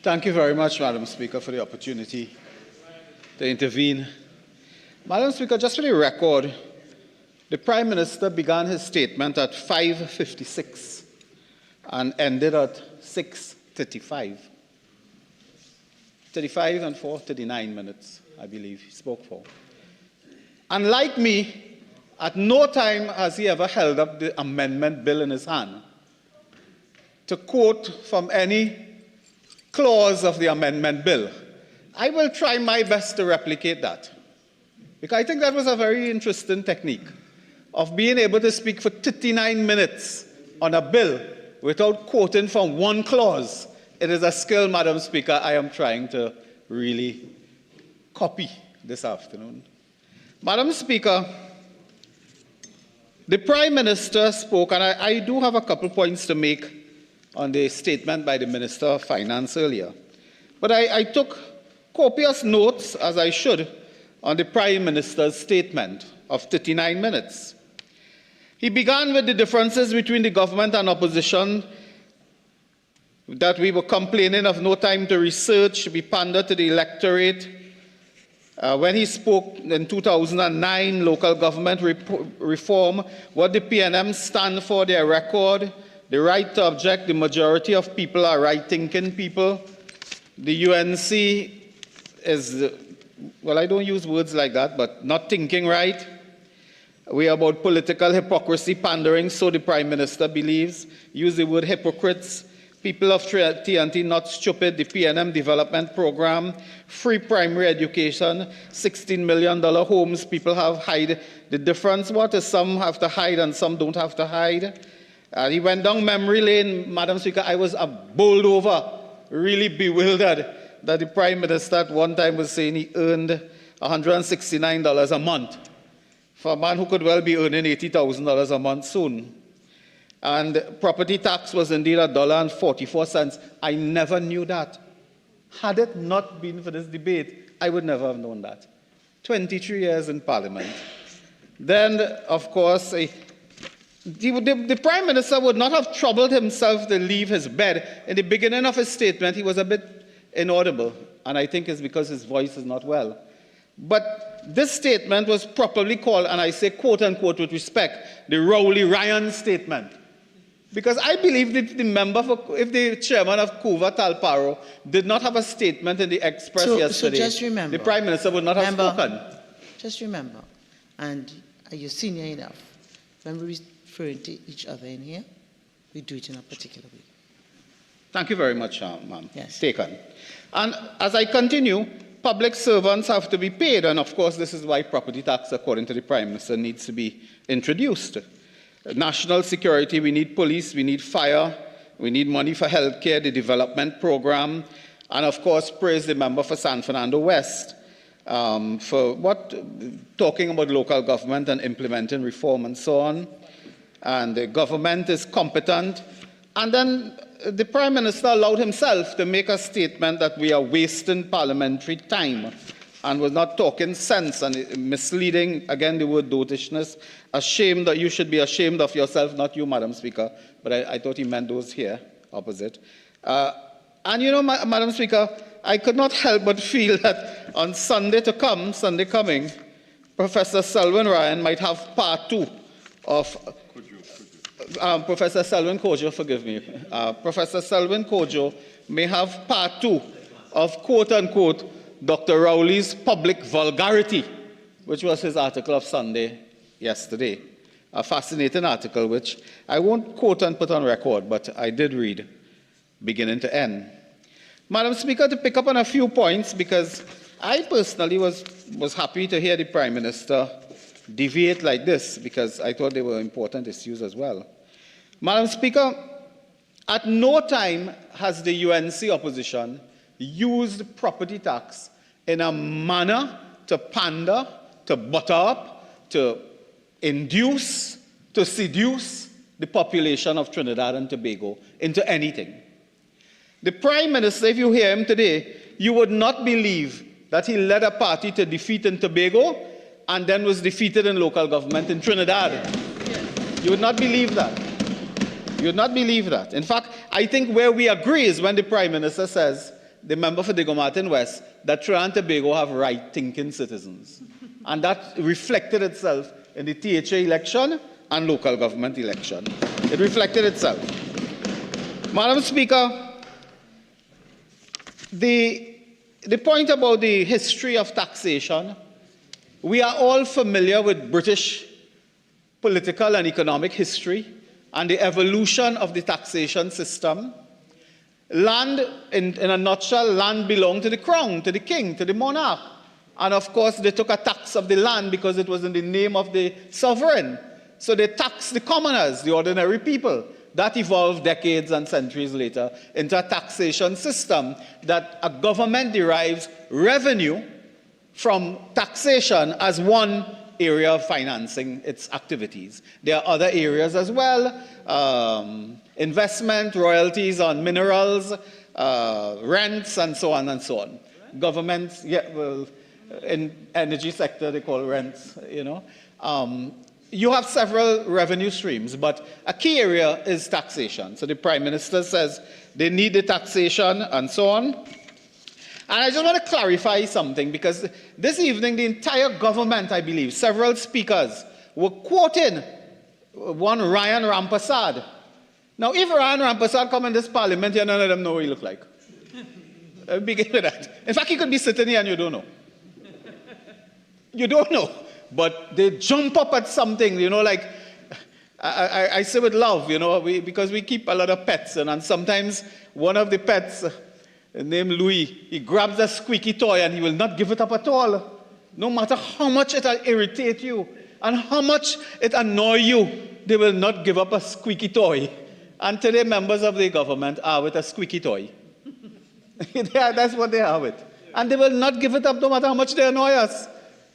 Thank you very much, Madam Speaker, for the opportunity to intervene. Madam Speaker, just for the record, the Prime Minister began his statement at 5:56 and ended at 6:35. 35 and 4, 39 minutes, I believe he spoke for. Unlike me, at no time has he ever held up the amendment bill in his hand to quote from any clause of the amendment bill. I will try my best to replicate that, because I think that was a very interesting technique of being able to speak for 39 minutes on a bill without quoting from one clause. It is a skill, Madam Speaker, I am trying to really copy this afternoon. Madam Speaker, the Prime Minister spoke, and I do have a couple points to make on the statement by the Minister of Finance earlier. But I took copious notes, as I should, on the Prime Minister's statement of 39 minutes. He began with the differences between the government and opposition, that we were complaining of no time to research, we pander to the electorate. When he spoke in 2009, local government reform, what the PNM stand for, their record, the right to object, the majority of people are right-thinking people. The UNC is, well, I don't use words like that, but not thinking right. We are about political hypocrisy, pandering, so the Prime Minister believes. Use the word hypocrites. People of TNT not stupid. The PNM development program, free primary education, $16 million homes. People have hide. The difference, what is some have to hide and some don't have to hide. He went down memory lane, Madam Speaker. I was bowled over, really bewildered that the Prime Minister at one time was saying he earned $169 a month for a man who could well be earning $80,000 a month soon. And property tax was indeed $1.44. I never knew that. Had it not been for this debate, I would never have known that. 23 years in Parliament. Then, of course, the Prime Minister would not have troubled himself to leave his bed. In the beginning of his statement, he was a bit inaudible, and I think it's because his voice is not well. But this statement was properly called, and I say quote-unquote with respect, the Rowley Ryan statement. Because I believe if the chairman of Cuva Talparo did not have a statement in the Express yesterday, so just remember, the Prime Minister would not have spoken. Just remember, and you're senior enough, when we refer to each other in here, we do it in a particular way. Thank you very much, ma'am. Yes. Taken. And as I continue, public servants have to be paid, and of course this is why property tax, according to the Prime Minister, needs to be introduced. National security, we need police, we need fire, we need money for healthcare, the development program, and of course praise the member for San Fernando West for talking about local government and implementing reform and so on. And the government is competent. And then the Prime Minister allowed himself to make a statement that we are wasting parliamentary time and was not talking sense and misleading, again, the word dotishness. Ashamed, that you should be ashamed of yourself, not you, Madam Speaker, but I thought he meant those here, opposite. And you know, Madam Speaker, I could not help but feel that on Sunday coming, Professor Selwyn Ryan might have part 2 of... Professor Selwyn Kojo, forgive me. Professor Selwyn Kojo may have part 2 of, quote-unquote, Dr. Rowley's public vulgarity, which was his article of Sunday yesterday. A fascinating article, which I won't quote and put on record, but I did read, beginning to end. Madam Speaker, to pick up on a few points, because I personally was happy to hear the Prime Minister deviate like this, because I thought they were important issues as well. Madam Speaker, at no time has the UNC opposition used property tax in a manner to pander, to butter up, to induce, to seduce the population of Trinidad and Tobago into anything. The Prime Minister, if you hear him today, you would not believe that he led a party to defeat in Tobago and then was defeated in local government in Trinidad. You would not believe that. You would not believe that. In fact, I think where we agree is when the Prime Minister says the member for Diego Martin West, that Trinidad and Tobago have right-thinking citizens. And that reflected itself in the THA election and local government election. It reflected itself. Madam Speaker, the point about the history of taxation, we are all familiar with British political and economic history and the evolution of the taxation system. Land, in a nutshell, land belonged to the crown, to the king, to the monarch. And of course, they took a tax of the land because it was in the name of the sovereign. So they taxed the commoners, the ordinary people. That evolved decades and centuries later into a taxation system that a government derives revenue from taxation as one area of financing its activities. There are other areas as well, investment, royalties on minerals, rents, and so on and so on. Governments, yeah, well, in energy sector they call rents, you know. You have several revenue streams, but a key area is taxation. So the Prime Minister says they need the taxation and so on. And I just want to clarify something, because this evening the entire government, I believe, several speakers were quoting one Ryan Rampersad. Now, if Ryan Rampersad come in this parliament, none of them know what he look like. Begin with that. In fact, he could be sitting here and you don't know. You don't know. But they jump up at something, you know, like, I say with love, you know, because we keep a lot of pets, and sometimes one of the pets, named Louis, he grabs a squeaky toy and he will not give it up at all. No matter how much it will irritate you and how much it annoy you, they will not give up a squeaky toy. And today members of the government are with a squeaky toy. That's what they are with. And they will not give it up no matter how much they annoy us,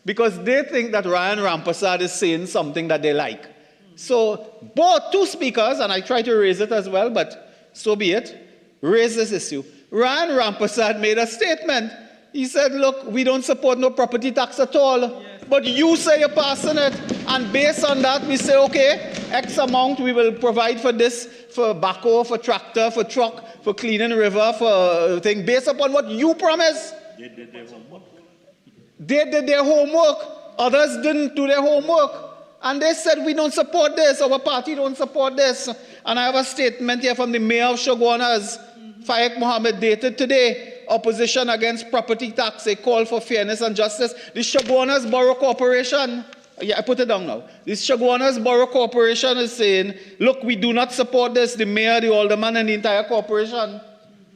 because they think that Ryan Rampersad is saying something that they like. So both two speakers, and I try to raise it as well, but so be it, raise this issue. Ryan Rampersad made a statement. He said, look, we don't support no property tax at all, yes, but you say you're passing it, and based on that we say, okay, X amount we will provide for this, for backhoe, for tractor, for truck, for cleaning river, for thing, based upon what you promised. They did their homework. They did their homework. Others didn't do their homework. And they said, we don't support this. Our party don't support this. And I have a statement here from the mayor of Shoguanas, Faik Mohammed, dated today. Opposition against property tax, a call for fairness and justice. The Shoguanas Borough Corporation, yeah, I put it down now. The Shoguanas Borough Corporation is saying, look, we do not support this. The mayor, the alderman, and the entire corporation.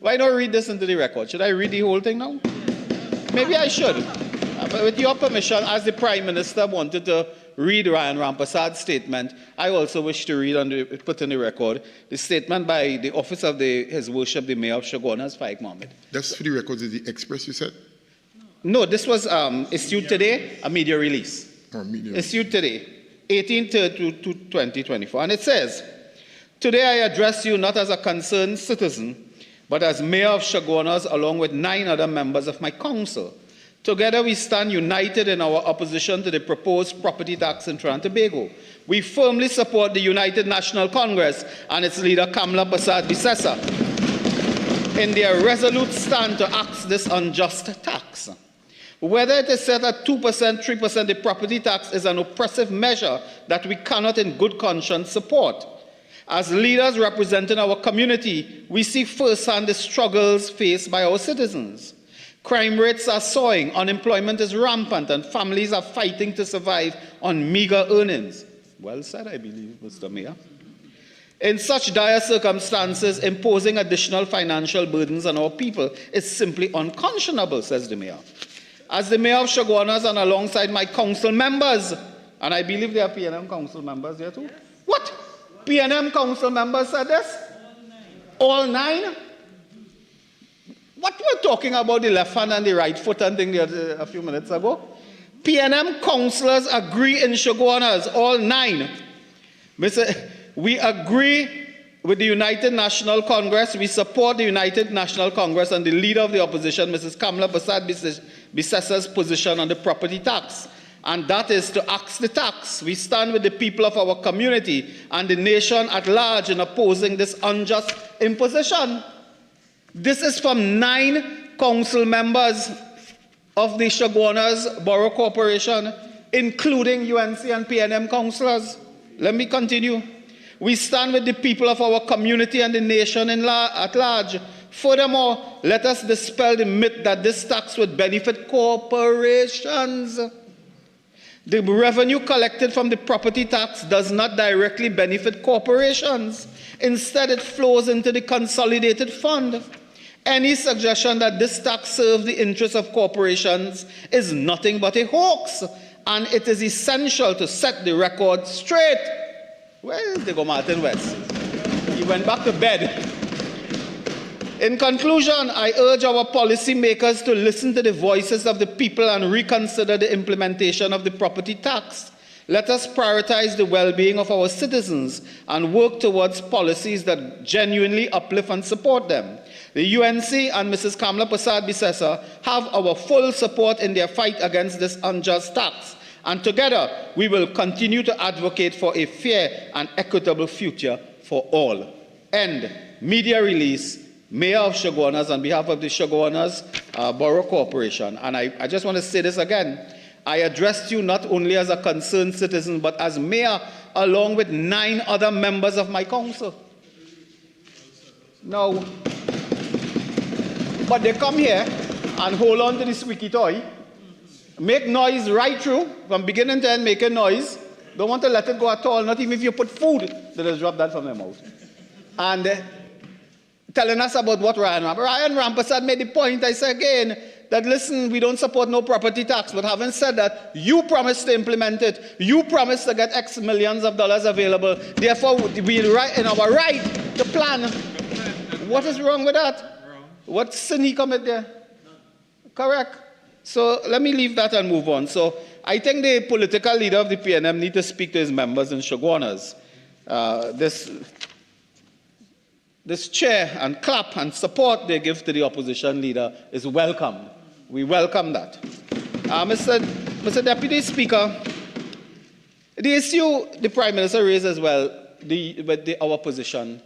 Why not read this into the record? Should I read the whole thing now? Maybe I should. But with your permission, as the Prime Minister wanted to read Ryan Rampersad's statement, I also wish to read put in the record the statement by the office of His Worship, the Mayor of Shoguanas, Faik Mohammed. That's for the records of the Express, you said? No, this was issued today, a media release. Oh, media. Issued today, 18/2/2024. And it says, today I address you not as a concerned citizen, but as Mayor of Shoguanas, along with 9 other members of my council. Together we stand united in our opposition to the proposed property tax in Trinidad and Tobago. We firmly support the United National Congress and its leader Kamla Persad-Bissessar in their resolute stand to axe this unjust tax. Whether it is set at 2%, 3%, the property tax is an oppressive measure that we cannot in good conscience support. As leaders representing our community, we see firsthand the struggles faced by our citizens. Crime rates are soaring, unemployment is rampant, and families are fighting to survive on meager earnings. Well said, I believe, Mr. Mayor. In such dire circumstances, imposing additional financial burdens on our people is simply unconscionable, says the Mayor. As the Mayor of Shoguanas and alongside my council members, and I believe there are PNM council members here too. What? PNM council members said this? All 9? What we're talking about, the left hand and the right foot and thing a few minutes ago? PNM councillors agree in Shoguanas, all 9. We agree with the United National Congress. We support the United National Congress and the leader of the opposition, Mrs. Kamla Persad-Bissessar's position on the property tax. And that is to axe the tax. We stand with the people of our community and the nation at large in opposing this unjust imposition. This is from 9 council members of the Chaguanas Borough Corporation, including UNC and PNM councillors. Let me continue. We stand with the people of our community and the nation at large. Furthermore, let us dispel the myth that this tax would benefit corporations. The revenue collected from the property tax does not directly benefit corporations. Instead, it flows into the consolidated fund. Any suggestion that this tax serves the interests of corporations is nothing but a hoax, and it is essential to set the record straight. Where is the Martin West? He went back to bed. In conclusion, I urge our policymakers to listen to the voices of the people and reconsider the implementation of the property tax. Let us prioritize the well-being of our citizens and work towards policies that genuinely uplift and support them. The UNC and Mrs. Kamla Prasad Bisesa have our full support in their fight against this unjust tax. And together, we will continue to advocate for a fair and equitable future for all. End. Media release. Mayor of Chaguanas, on behalf of the Chaguanas Borough Corporation. And I just want to say this again. I addressed you not only as a concerned citizen, but as mayor, along with 9 other members of my council. Now, but they come here and hold on to this squeaky toy, make noise right through, from beginning to end, making noise. Don't want to let it go at all, not even if you put food, they just drop that from their mouth. And telling us about what Ryan Rampersad made the point, I say again, that listen, we don't support no property tax, but having said that, you promised to implement it. You promised to get X millions of dollars available. Therefore, we're in our right to plan. What is wrong with that? What sin he commit there? Correct. So let me leave that and move on. So I think the political leader of the PNM need to speak to his members in Chaguanas. This chair and clap and support they give to the opposition leader is welcomed. We welcome that. Mr. Deputy Speaker, the issue the Prime Minister raised as well, our position,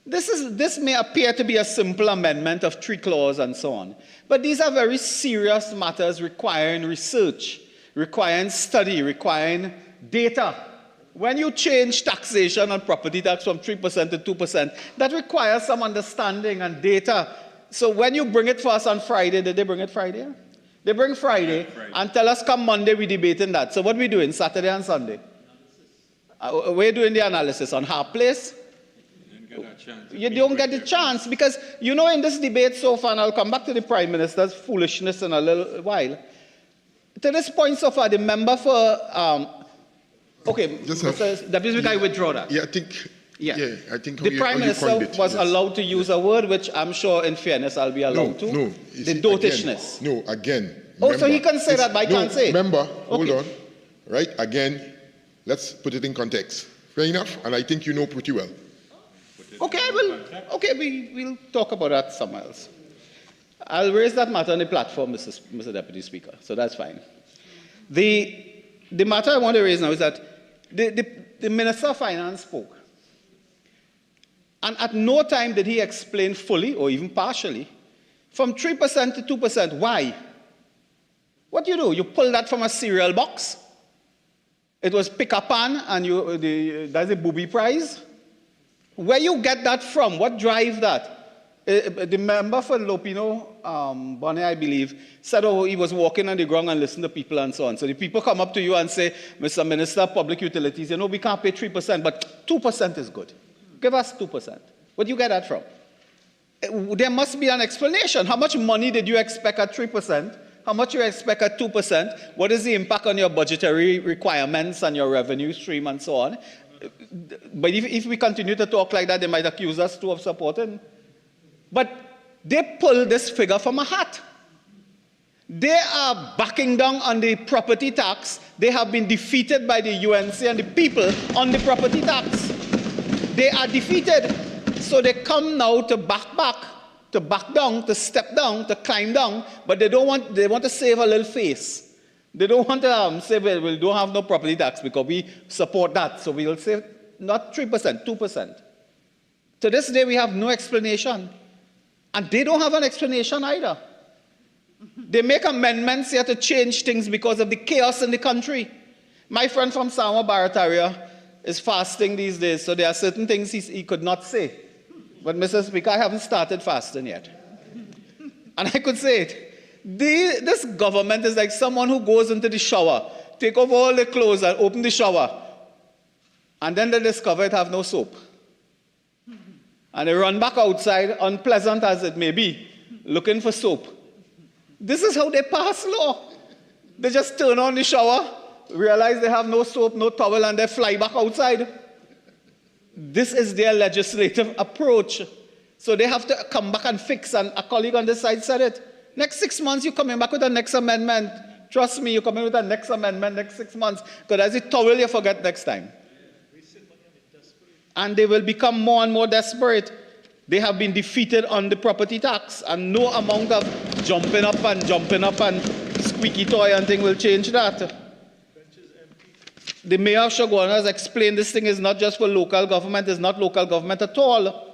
this may appear to be a simple amendment of 3 clauses and so on, but these are very serious matters requiring research, requiring study, requiring data. When you change taxation on property tax from 3% to 2%, that requires some understanding and data. So when you bring it for us on Friday, did they bring it Friday? They bring Friday and tell us come Monday we're debating that. So what are we doing, Saturday and Sunday? We're doing the analysis on Harp Place. You don't get the chance because, you know, in this debate so far, and I'll come back to the Prime Minister's foolishness in a little while. To this point so far, the member for... Okay, Deputy Speaker, I withdraw that. Yeah, I think... Yeah. I think the Prime Minister was allowed to use a word which I'm sure, in fairness, I'll be allowed to. No. The dotishness. Again. Oh, so he can say that, but I can't say it. Remember, hold on. Right, again, let's put it in context. Fair enough? And I think you know pretty well. Okay, we'll talk about that somewhere else. I'll raise that matter on the platform, Mr. Deputy Speaker, so that's fine. The matter I want to raise now is that the Minister of Finance spoke. And at no time did he explain fully or even partially from 3% to 2%. Why? What do? You pull that from a cereal box. It was pick up pan and that's a booby prize. Where you get that from? What drives that? The member for Lopino, Bonnet, I believe, said, he was walking on the ground and listening to people and so on. So the people come up to you and say, Mr. Minister of Public Utilities, we can't pay 3%, but 2% is good. Give us 2%. Where do you get that from? There must be an explanation. How much money did you expect at 3%? How much you expect at 2%? What is the impact on your budgetary requirements and your revenue stream and so on? But if we continue to talk like that, they might accuse us too of supporting. But they pull this figure from a hat. They are backing down on the property tax. They have been defeated by the UNC and the people on the property tax. They are defeated. So they come now to back down, to step down, to climb down, but they want to save a little face. They don't want to say, well, we don't have no property tax because we support that. So we'll say not 3%, 2%. To this day, we have no explanation. And they don't have an explanation either. They make amendments here to change things because of the chaos in the country. My friend from Sama Barataria is fasting these days, so there are certain things he could not say. But, Mr. Speaker, I haven't started fasting yet. And I could say it. This government is like someone who goes into the shower, take off all the clothes and open the shower, and then they discover it have no soap. And they run back outside, unpleasant as it may be, looking for soap. This is how they pass law. They just turn on the shower, realize they have no soap, no towel, and they fly back outside. This is their legislative approach. So they have to come back and fix, and a colleague on this side said it. Next 6 months, you're coming back with the next amendment. Trust me, you're coming with the next amendment next 6 months, because as a towel you forget next time. And they will become more and more desperate. They have been defeated on the property tax, and no amount of jumping up and squeaky toy and thing will change that. The mayor of Shagwana has explained this thing is not just for local government, it's not local government at all.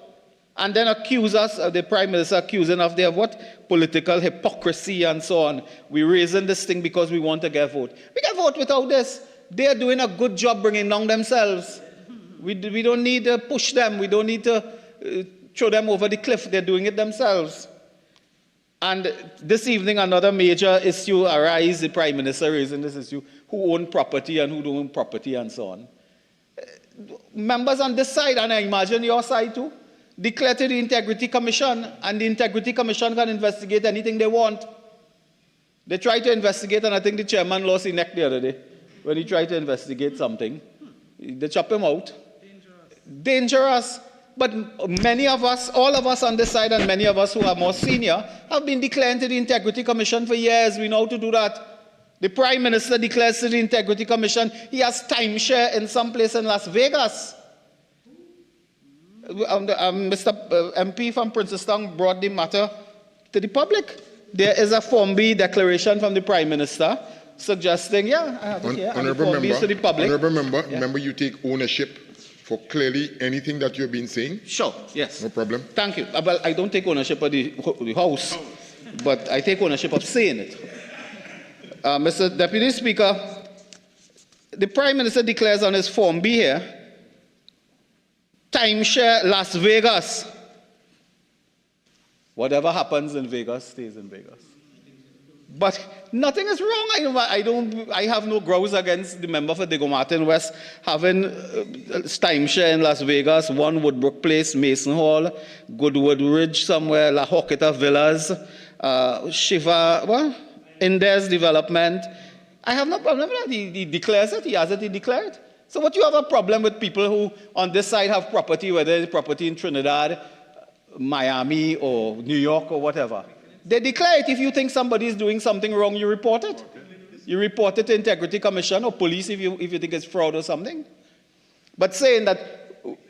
And then accuse us, the Prime Minister accusing us of what? Political hypocrisy and so on. We're raising this thing because we want to get a vote. We can vote without this. They are doing a good job bringing down themselves. We don't need to push them. We don't need to throw them over the cliff. They're doing it themselves. And this evening, another major issue arises, the Prime Minister raising this issue, who own property and who don't own property and so on. Members on this side, and I imagine your side too, declare to the Integrity Commission, and the Integrity Commission can investigate anything they want. They tried to investigate, and I think the chairman lost his neck the other day when he tried to investigate something. They chop him out. Dangerous. But many of us, all of us on this side, and many of us who are more senior, have been declaring to the Integrity Commission for years. We know how to do that. The Prime Minister declares to the Integrity Commission he has timeshare in some place in Las Vegas. Mr. MP from Princeton brought the matter to the public. There is a Form B declaration from the Prime Minister suggesting, I have it here, Honourable Member, to the public. Honourable Member, remember you take ownership for clearly anything that you've been saying? Sure, yes. No problem. Thank you. Well, I don't take ownership of the house, but I take ownership of saying it. Mr. Deputy Speaker, the Prime Minister declares on his Form B here, timeshare Las Vegas. Whatever happens in Vegas stays in Vegas. But nothing is wrong. I have no grounds against the member for Diego Martin West having timeshare in Las Vegas, One Woodbrook Place, Mason Hall, Goodwood Ridge somewhere, La Joqueta Villas, Shiva, Indes Development. I have no problem with that. He declares it. He has it. He declared it. So what you have a problem with people who on this side have property, whether it's property in Trinidad, Miami, or New York, or whatever? They declare it. If you think somebody is doing something wrong, you report it. You report it to Integrity Commission or police if you think it's fraud or something. But saying that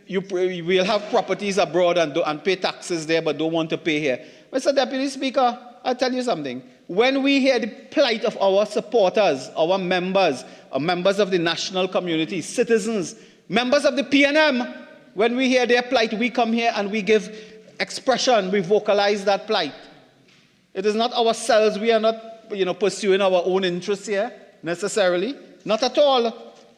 you will have properties abroad and pay taxes there but don't want to pay here. Mr. Deputy Speaker, I'll tell you something. When we hear the plight of our supporters, our members of the national community, citizens, members of the PNM, when we hear their plight, we come here and we give expression, we vocalize that plight. It is not ourselves. We are not, pursuing our own interests here, necessarily. Not at all.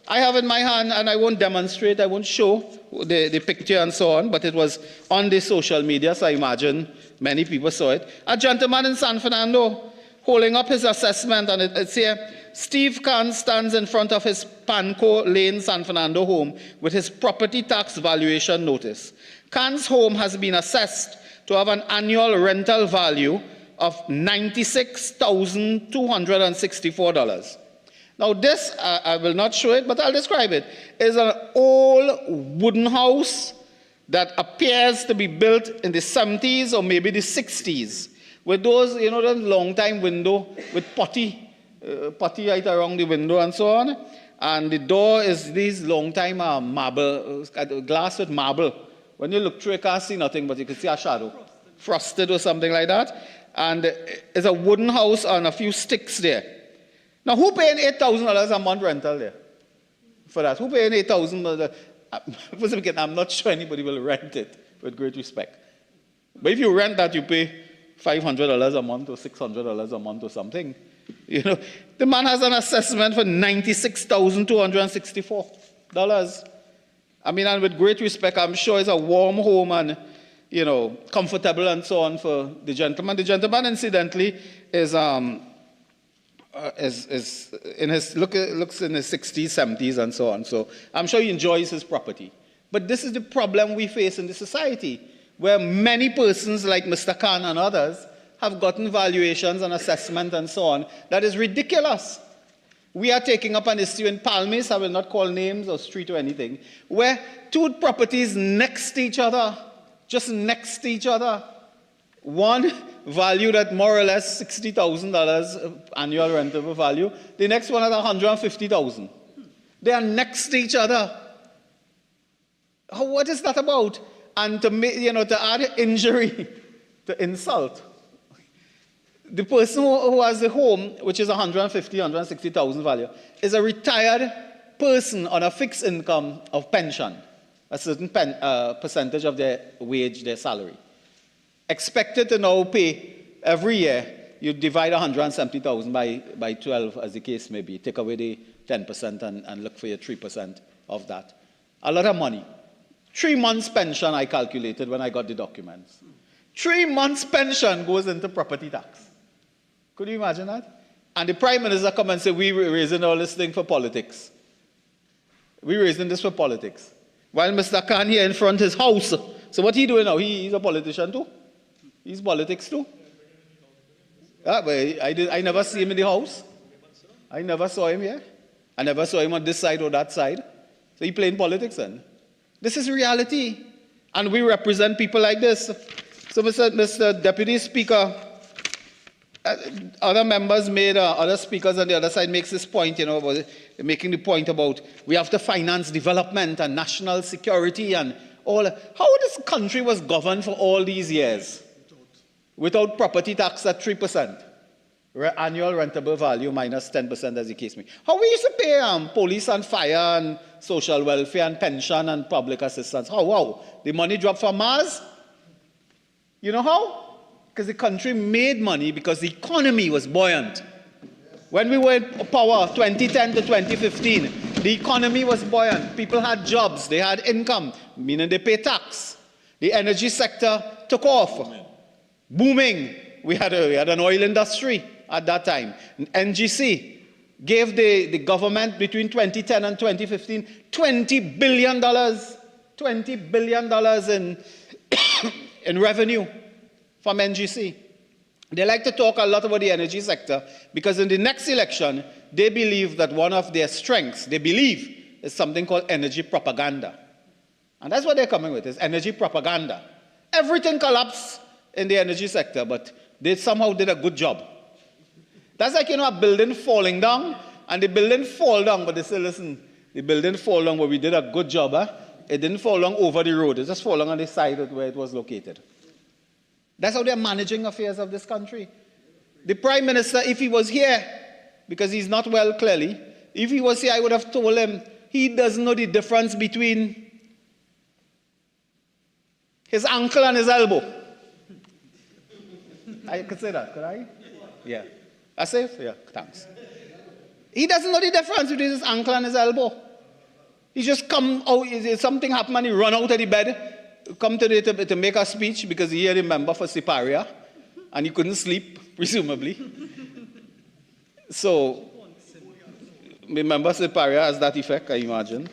I have in my hand, and I won't demonstrate, I won't show the picture and so on, but it was on the social media, so I imagine many people saw it. A gentleman in San Fernando holding up his assessment, and it's here. Steve Khan stands in front of his Panco Lane, San Fernando home with his property tax valuation notice. Khan's home has been assessed to have an annual rental value of $96,264. Now this, I will not show it, but I'll describe it, is an old wooden house that appears to be built in the 70s or maybe the 60s, with those, the long time window with putty right around the window and so on. And the door is these long time marble, glass with marble. When you look through, you can't see nothing, but you can see a shadow. Frosted or something like that. And it's a wooden house on a few sticks there. Now, who paying $8,000 a month rental there for that? Who paying $8,000? I'm not sure anybody will rent it, with great respect. But if you rent that, you pay $500 a month or $600 a month or something. You know, the man has an assessment for $96,264. I mean, and with great respect, I'm sure it's a warm home and, you know, comfortable and so on for the gentleman. The gentleman, incidentally, is in his looks in his 60s, 70s, and so on. So I'm sure he enjoys his property. But this is the problem we face in the society, where many persons like Mr. Khan and others have gotten valuations and assessment and so on that is ridiculous. We are taking up an issue in Palmis, I will not call names or street or anything, where two properties next to each other, just next to each other, one valued at more or less $60,000 annual rentable value, the next one at $150,000. They are next to each other. What is that about? And to add injury to insult, the person who has the home, which is $150,000-160,000 value, is a retired person on a fixed income of pension, a certain percentage of their wage, their salary. Expected to now pay every year, you divide $170,000 by 12, as the case may be. Take away the 10% and look for your 3% of that. A lot of money. 3 months pension, I calculated when I got the documents. 3 months pension goes into property tax. Could you imagine that? And the Prime Minister come and say, we were raising all this thing for politics. We're raising this for politics. While Mr. Khan here in front of his house, so what he doing now? He's a politician too? He's politics too? But I never see him in the house. I never saw him here. I never saw him on this side or that side. So he playing politics then. This is reality. And we represent people like this. So Mr. Deputy Speaker, other members made, other speakers on the other side makes this point, making the point about we have to finance development and national security and all. How this country was governed for all these years without property tax at 3%, annual rentable value minus 10% as the case may be. How we used to pay police and fire and social welfare and pension and public assistance? How? The money dropped from Mars? You know how? Because the country made money because the economy was buoyant. When we were in power, 2010 to 2015, the economy was buoyant. People had jobs, they had income, meaning they pay tax. The energy sector took off, booming. We had an oil industry at that time. NGC gave the government between 2010 and 2015 $20 billion. $20 billion in revenue from NGC. They like to talk a lot about the energy sector because in the next election, they believe that one of their strengths, they believe, is something called energy propaganda. And that's what they're coming with, is energy propaganda. Everything collapsed in the energy sector, but they somehow did a good job. That's like, a building falling down, and the building fall down, but they say, listen, the building fall down, but we did a good job. It didn't fall down over the road. It just fall down on the side of where it was located. That's how they're managing affairs of this country. The Prime Minister, if he was here, because he's not well clearly, if he was here, I would have told him he doesn't know the difference between his ankle and his elbow. I could say that, could I? Yeah. I safe? Yeah, thanks. He doesn't know the difference between his ankle and his elbow. He just come out, something happened and he run out of the bed, come today to make a speech because he had a member for Siparia and he couldn't sleep, presumably. So, member Siparia has that effect, I imagine.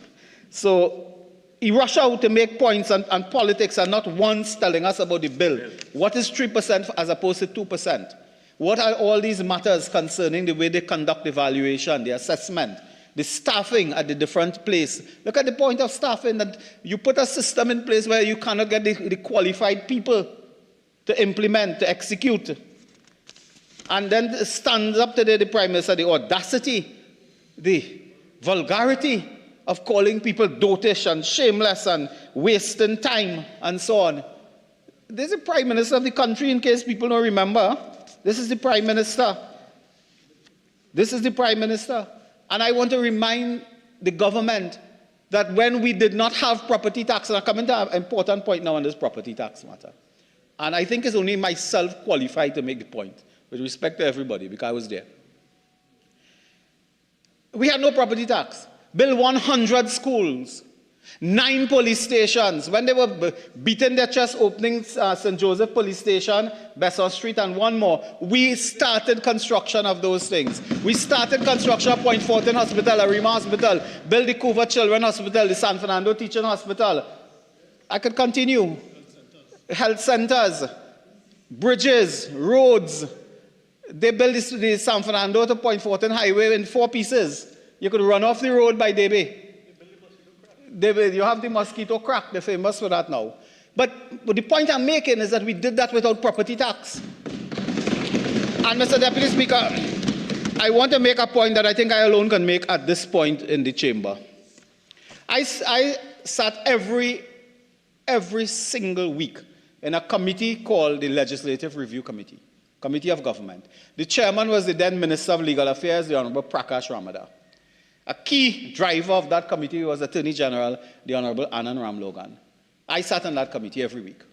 So, he rushed out to make points and politics and not once telling us about the bill. What is 3% as opposed to 2%? What are all these matters concerning the way they conduct the evaluation, the assessment, the staffing at the different place? Look at the point of staffing, that you put a system in place where you cannot get the qualified people to implement, to execute. And then stands up today the Prime Minister, the audacity, the vulgarity of calling people dotish and shameless and wasting time and so on. This is the Prime Minister of the country, in case people don't remember. This is the Prime Minister. This is the Prime Minister. And I want to remind the government that when we did not have property tax, and I'm coming to an important point now on this property tax matter. And I think it's only myself qualified to make the point, with respect to everybody, because I was there. We had no property tax. Built 100 schools, 9 police stations. When they were beating their chest opening St. Joseph Police Station, Besson Street, and one more, we started construction of those things. We started construction of Point Fortin Hospital, Arima Hospital, built the Couva Children Hospital, the San Fernando Teaching Hospital. I could continue. Health centers, bridges, roads. They built the San Fernando to Point Fortin Highway in 4 pieces. You could run off the road by Debe. You have the mosquito crack, they're famous for that now. But the point I'm making is that we did that without property tax. And Mr. Deputy Speaker, I want to make a point that I think I alone can make at this point in the chamber. I sat every single week in a committee called the Legislative Review Committee, Committee of Government. The chairman was the then Minister of Legal Affairs, the Honorable Prakash Ramada. A key driver of that committee was Attorney General, the Honorable Anand Ramlogan. I sat on that committee every week.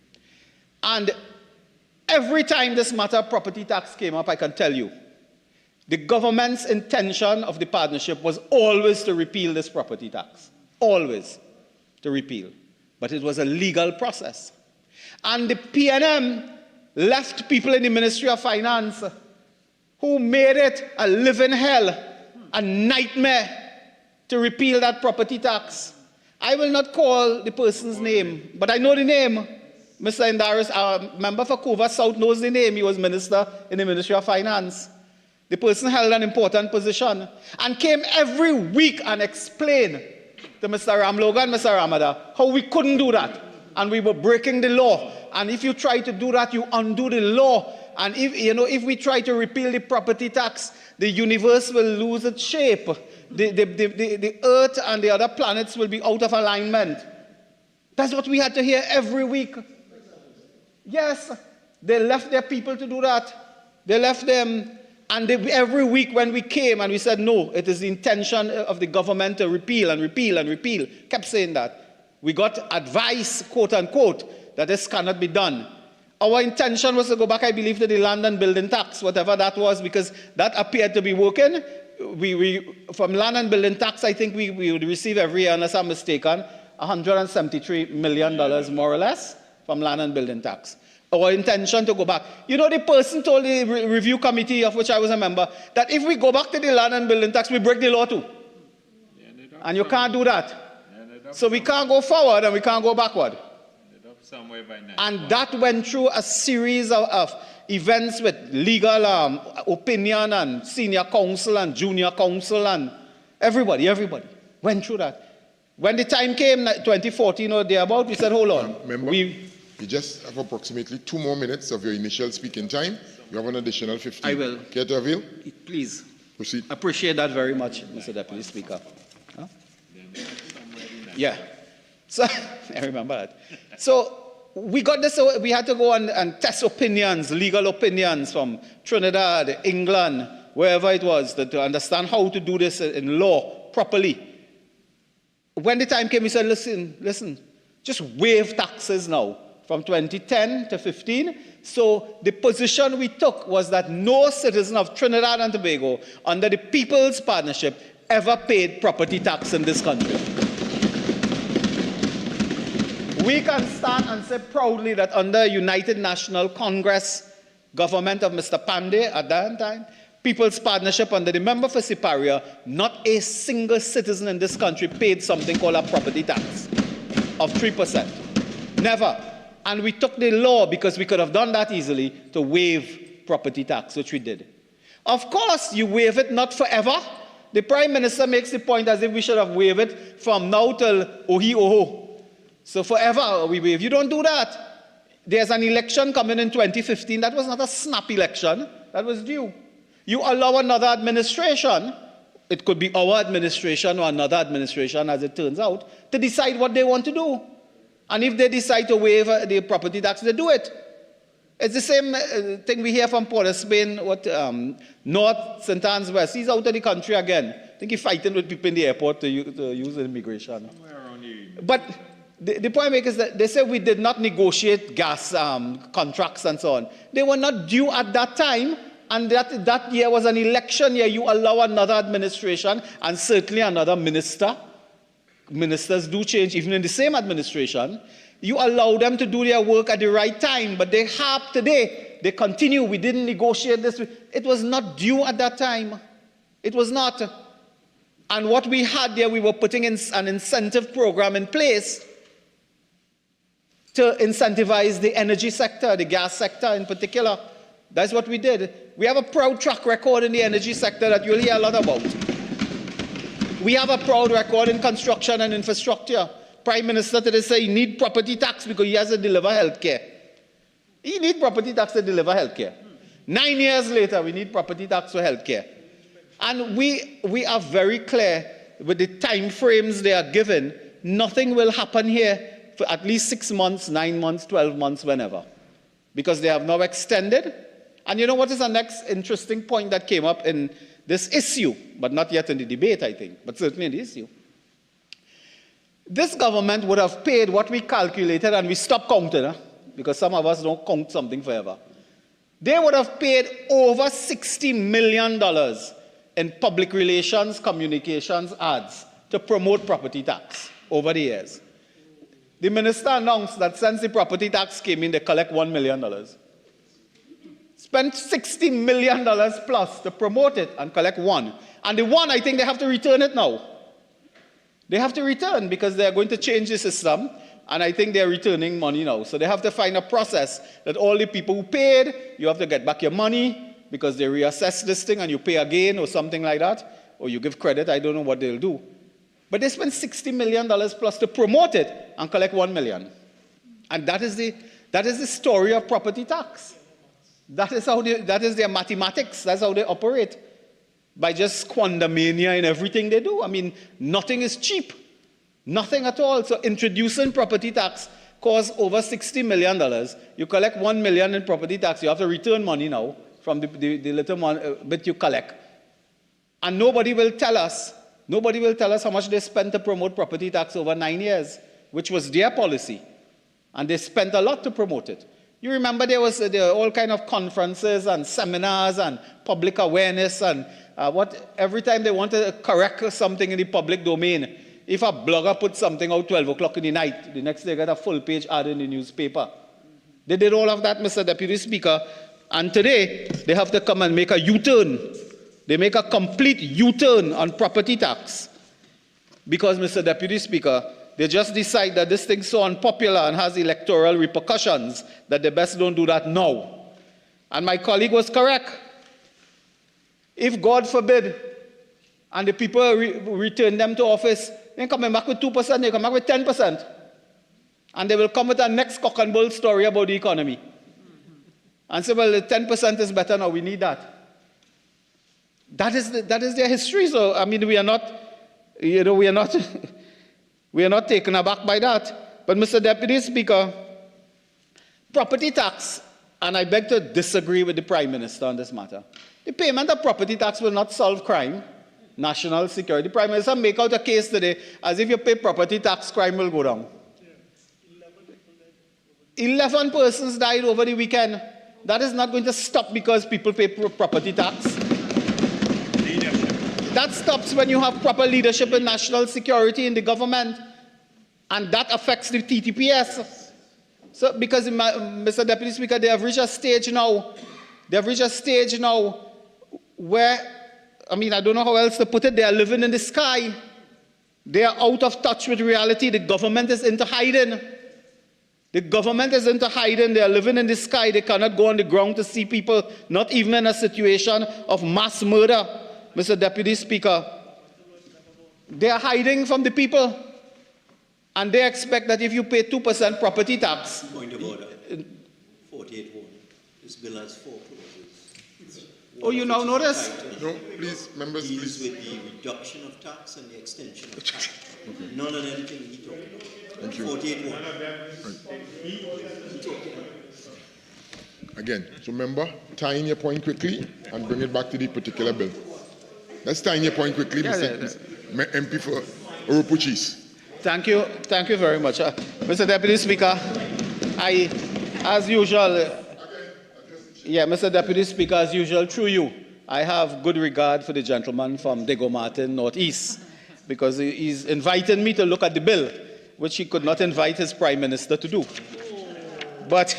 And every time this matter of property tax came up, I can tell you, the government's intention of the partnership was always to repeal this property tax. Always to repeal. But it was a legal process. And the PNM left people in the Ministry of Finance who made it a living hell, a nightmare to repeal that property tax. I will not call the person's name, but I know the name. Mr. Indaris, our member for Couva South, knows the name. He was minister in the Ministry of Finance. The person held an important position and came every week and explained to Mr. Ramlogan, Mr. Ramada, how we couldn't do that. And we were breaking the law. And if you try to do that, you undo the law. And if we try to repeal the property tax, the universe will lose its shape. The Earth and the other planets will be out of alignment. That's what we had to hear every week. Yes, they left their people to do that. They left them. And every week when we came and we said, no, it is the intention of the government to repeal and repeal and repeal, kept saying that. We got advice, quote unquote, that this cannot be done. Our intention was to go back, I believe, to the land and building tax, whatever that was, because that appeared to be working. From land and building tax, I think we would receive every year, unless I'm mistaken, $173 million more or less from land and building tax. Our intention to go back. You know, the person told the review committee, of which I was a member, that if we go back to the land and building tax, we break the law too. And you can't do that. So we can't go forward and we can't go backward. And that went through a series of events with legal opinion and senior counsel and junior counsel and everybody went through that. When the time came, 2014 or thereabout, we said, hold on. Remember, you just have approximately 2 more minutes of your initial speaking time. You have an additional 15. I will. Care to avail? Please. Proceed. Appreciate that very much, Mr. Deputy Speaker. Huh? Yeah. So, I remember that. So, we got this, we had to go and test opinions, legal opinions from Trinidad, England, wherever it was, to understand how to do this in law properly. When the time came, we said, listen, just waive taxes now from 2010 to 15. So the position we took was that no citizen of Trinidad and Tobago under the People's Partnership ever paid property tax in this country. We can stand and say proudly that under United National Congress government of Mr. Pandey at that time, People's Partnership under the member for Siparia, not a single citizen in this country paid something called a property tax of 3%. Never. And we took the law, because we could have done that easily, to waive property tax, which we did. Of course, you waive it not forever. The Prime Minister makes the point as if we should have waived it from now till Ohi-Oho. So forever we waive. You don't do that. There's an election coming in 2015. That was not a snap election. That was due. You allow another administration, it could be our administration or another administration as it turns out, to decide what they want to do. And if they decide to waive the property tax, they do it. It's the same thing we hear from Port of Spain, North, St. Anne's West. He's out of the country again. I think he's fighting with people in the airport to use immigration. But the point maker is that they say we did not negotiate gas contracts and so on. They were not due at that time, and that year was an election year. You allow another administration, and certainly another minister. Ministers do change, even in the same administration. You allow them to do their work at the right time, but they have today. They continue. We didn't negotiate this. It was not due at that time. It was not. And what we had there, we were putting in an incentive program in place to incentivize the energy sector, the gas sector in particular. That's what we did. We have a proud track record in the energy sector that you'll hear a lot about. We have a proud record in construction and infrastructure. Prime Minister today said he needs property tax because he has to deliver health care. He needs property tax to deliver health care. 9 years later, we need property tax for health care. And we are very clear with the time frames they are given. Nothing will happen here for at least 6 months, 9 months, 12 months, whenever. Because they have now extended. And you know what is the next interesting point that came up in this issue, but not yet in the debate, I think, but certainly in the issue. This government would have paid what we calculated, and we stopped counting, because some of us don't count something forever. They would have paid over $60 million in public relations, communications, ads to promote property tax over the years. The minister announced that since the property tax came in, they collect $1 million. Spent $60 million plus to promote it and collect one. And the one, I think they have to return it now. They have to return because they are going to change the system, and I think they're returning money now. So they have to find a process that all the people who paid, you have to get back your money because they reassess this thing and you pay again or something like that, or you give credit. I don't know what they'll do. But they spent $60 million plus to promote it and collect $1 million. And that is the story of property tax. That is their mathematics. That's how they operate. By just squandermania in everything they do. I mean, nothing is cheap. Nothing at all. So introducing property tax costs over $60 million. You collect $1 million in property tax. You have to return money now from the little bit you collect. And nobody will tell us how much they spent to promote property tax over 9 years, which was their policy. And they spent a lot to promote it. You remember there were all kind of conferences and seminars and public awareness and every time they wanted to correct something in the public domain, if a blogger put something out 12 o'clock in the night, the next day got a full page ad in the newspaper. They did all of that, Mr. Deputy Speaker, and today they have to come and make a U-turn. They make a complete U-turn on property tax because, Mr. Deputy Speaker, they just decide that this thing's so unpopular and has electoral repercussions that they best don't do that now. And my colleague was correct. If, God forbid, and the people return them to office, they're coming back with 2%, they come back with 10%. And they will come with a next cock and bull story about the economy. And say, well, the 10% is better now, we need that. That is their history. So, I mean, we are not taken aback by that. But, Mr. Deputy Speaker, property tax, and I beg to disagree with the Prime Minister on this matter. The payment of property tax will not solve crime, national security. The Prime Minister make out a case today as if you pay property tax, crime will go down. 11 persons died over the weekend. That is not going to stop because people pay property tax. That stops when you have proper leadership in national security in the government, and that affects the TTPS. So, because, Mr. Deputy Speaker, they have reached a stage now where, I mean, I don't know how else to put it, they are living in the sky. They are out of touch with reality. The government is into hiding. The government is into hiding. They are living in the sky. They cannot go on the ground to see people, not even in a situation of mass murder, Mr. Deputy Speaker. They are hiding from the people. And they expect that if you pay 2% property tax... Point of order. 48-1. This bill has 4 clauses. Oh, you now notice? No, please, members, deals please. with the reduction of tax and the extension of tax. None of anything he talking about. Thank you. 48-1. Again, so remember, tie in your point quickly and bring it back to the particular bill. Let's tie in your point quickly, Mr. MP for Oropouche. Thank you very much. Mr. Deputy Speaker, as usual, Mr. Deputy Speaker, as usual, through you, I have good regard for the gentleman from Diego Martin, Northeast, because he's invited me to look at the bill, which he could not invite his Prime Minister to do. But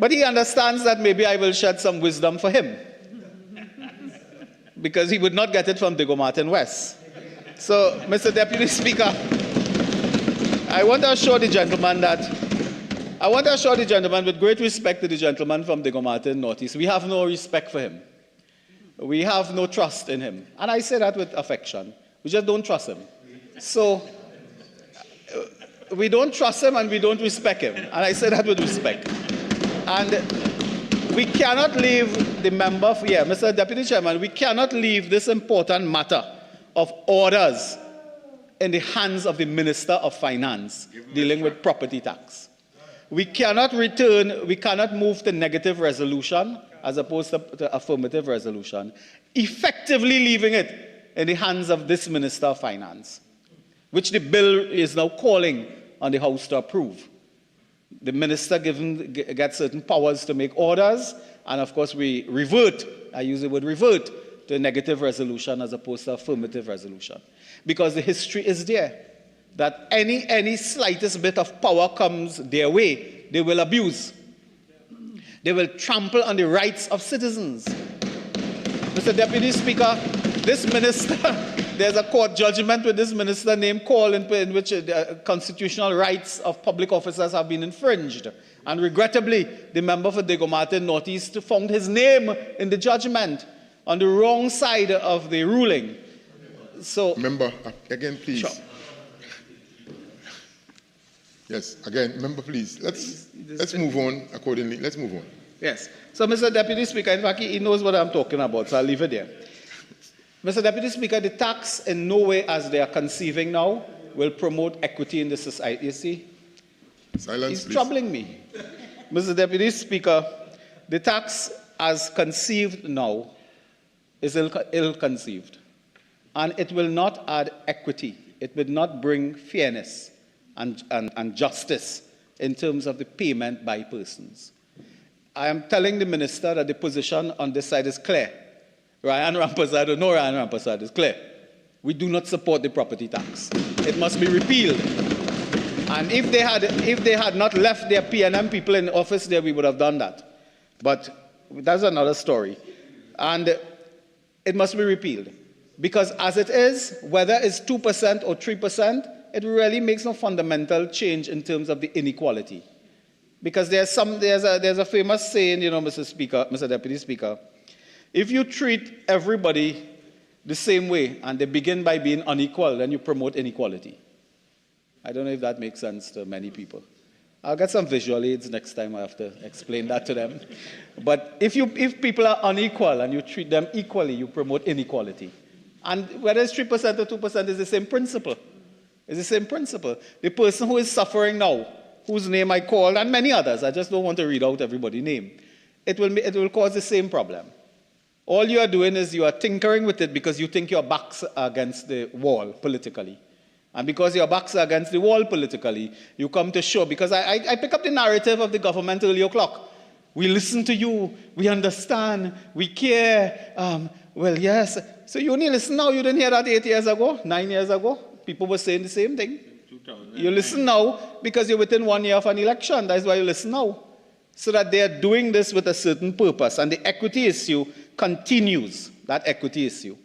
he understands that maybe I will shed some wisdom for him, because he would not get it from Diego Martin West. So, Mr. Deputy Speaker, I want to assure the gentleman with great respect to the gentleman from Diego Martin Northeast, we have no respect for him. We have no trust in him. And I say that with affection. We just don't trust him. So, we don't trust him and we don't respect him. And I say that with respect. And we cannot leave the member, Mr. Deputy Chairman, we cannot leave this important matter of orders in the hands of the Minister of Finance dealing with property tax. We cannot move to negative resolution as opposed to affirmative resolution, effectively leaving it in the hands of this Minister of Finance, which the bill is now calling on the House to approve. The minister gets certain powers to make orders, and of course we revert, I use the word revert, to a negative resolution as opposed to affirmative resolution. Because the history is there, that any slightest bit of power comes their way, they will abuse. They will trample on the rights of citizens. Mr. Deputy Speaker, this minister, there's a court judgment with this minister named Call in which the constitutional rights of public officers have been infringed. And regrettably, the member for Diego Martin Northeast found his name in the judgment on the wrong side of the ruling. So, member, again, please. Sure. Yes, again, member, please. Let's move on accordingly. Let's move on. Yes. So, Mr. Deputy Speaker, in fact, he knows what I'm talking about, so I'll leave it there. Mr. Deputy Speaker, the tax in no way, as they are conceiving now, will promote equity in the society. You see? Silence, He's please. troubling me. Mr. Deputy Speaker, the tax as conceived now is ill-conceived. And it will not add equity. It will not bring fairness and justice in terms of the payment by persons. I am telling the minister that the position on this side is clear. Ryan Rampersad is clear. We do not support the property tax. It must be repealed. And if they had not left their PNM people in office there, we would have done that. But that's another story. And it must be repealed. Because as it is, whether it's 2% or 3%, it really makes no fundamental change in terms of the inequality. Because there's a famous saying, Mr. Deputy Speaker, if you treat everybody the same way and they begin by being unequal, then you promote inequality. I don't know if that makes sense to many people. I'll get some visual aids next time I have to explain that to them. But if people are unequal and you treat them equally, you promote inequality. And whether it's 3% or 2% is the same principle. It's the same principle. The person who is suffering now, whose name I called, and many others, I just don't want to read out everybody's name, it will cause the same problem. All you are doing is you are tinkering with it because you think your backs are against the wall politically. And because your backs are against the wall politically, you come to show, because I pick up the narrative of the government early o'clock. We listen to you, we understand, we care. Well, yes. So you only listen now, you didn't hear that 8 years ago, 9 years ago? People were saying the same thing. You listen now because you're within 1 year of an election. That's why you listen now. So that they are doing this with a certain purpose. And the equity issue continues. That equity issue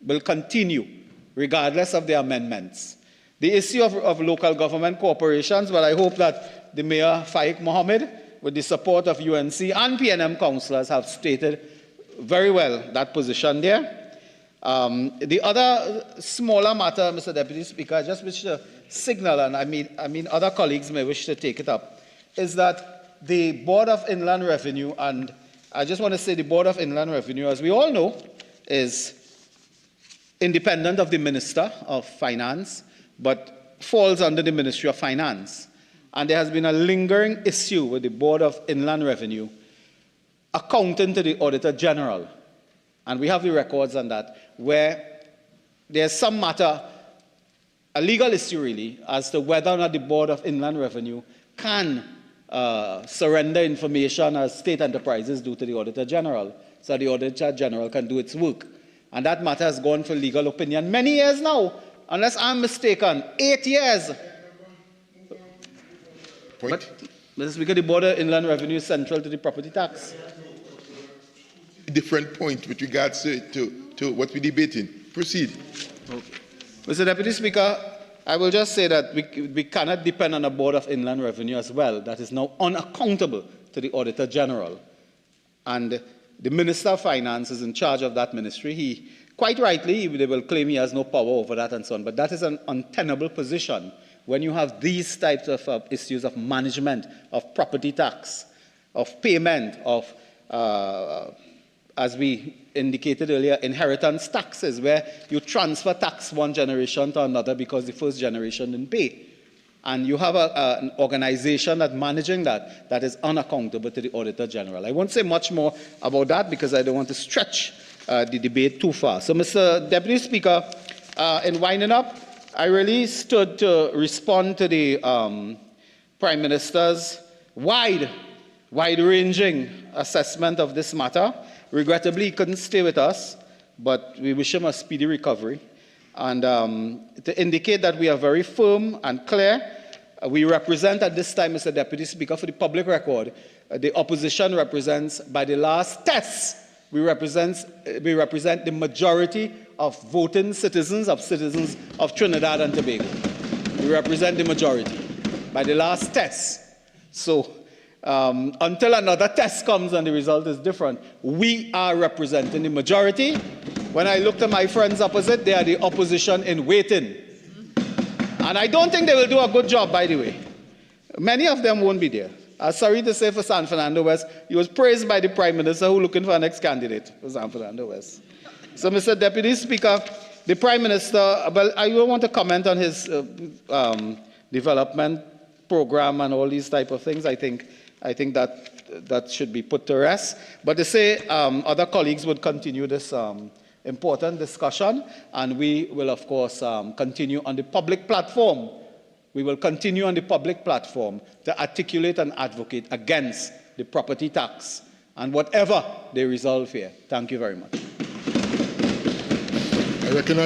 will continue regardless of the amendments. The issue of local government corporations, well, I hope that the Mayor Faik Mohammed, with the support of UNC and PNM councillors, have stated very well that position there. The other smaller matter, Mr. Deputy Speaker, I just wish to signal, and I mean other colleagues may wish to take it up, is that the Board of Inland Revenue, and I just want to say the Board of Inland Revenue, as we all know, is independent of the Minister of Finance, but falls under the Ministry of Finance. And there has been a lingering issue with the Board of Inland Revenue accounting to the Auditor General. And we have the records on that, where there's some matter a legal issue, really, as to whether or not the Board of Inland Revenue can surrender information as state enterprises do to the Auditor General, so the Auditor General can do its work. And that matter has gone for legal opinion many years now, unless I'm mistaken, 8 years. Point. But, Mr. Speaker, the Board of Inland Revenue is central to the property tax. Different point with regards to what we're debating. Proceed. Okay. Mr. Deputy Speaker, I will just say that we cannot depend on a Board of Inland Revenue as well that is now unaccountable to the Auditor General. And the Minister of Finance is in charge of that ministry. He, quite rightly, they will claim he has no power over that and so on, but that is an untenable position when you have these types of issues of management, of property tax, of payment, of, as we indicated earlier, inheritance taxes, where you transfer tax one generation to another because the first generation didn't pay. And you have an organization that's managing that is unaccountable to the Auditor General. I won't say much more about that because I don't want to stretch the debate too far. So, Mr. Deputy Speaker, in winding up, I really stood to respond to the Prime Minister's wide-ranging assessment of this matter. Regrettably, he couldn't stay with us, but we wish him a speedy recovery. And to indicate that we are very firm and clear, we represent at this time, Mr. Deputy Speaker, for the public record, the opposition represents, by the last test, we represent the majority of voting citizens of Trinidad and Tobago. We represent the majority by the last test. So until another test comes and the result is different, we are representing the majority. When I look to my friends opposite, they are the opposition in waiting. And I don't think they will do a good job, by the way. Many of them won't be there. I'm sorry to say for San Fernando West, he was praised by the Prime Minister who is looking for an ex-candidate for San Fernando West. So, Mr. Deputy Speaker, the Prime Minister, well, I don't want to comment on his development program and all these type of things. I think that should be put to rest. But to say other colleagues would continue this important discussion, and we will, of course, continue on the public platform. We will continue on the public platform to articulate and advocate against the property tax and whatever they resolve here. Thank you very much. I recognize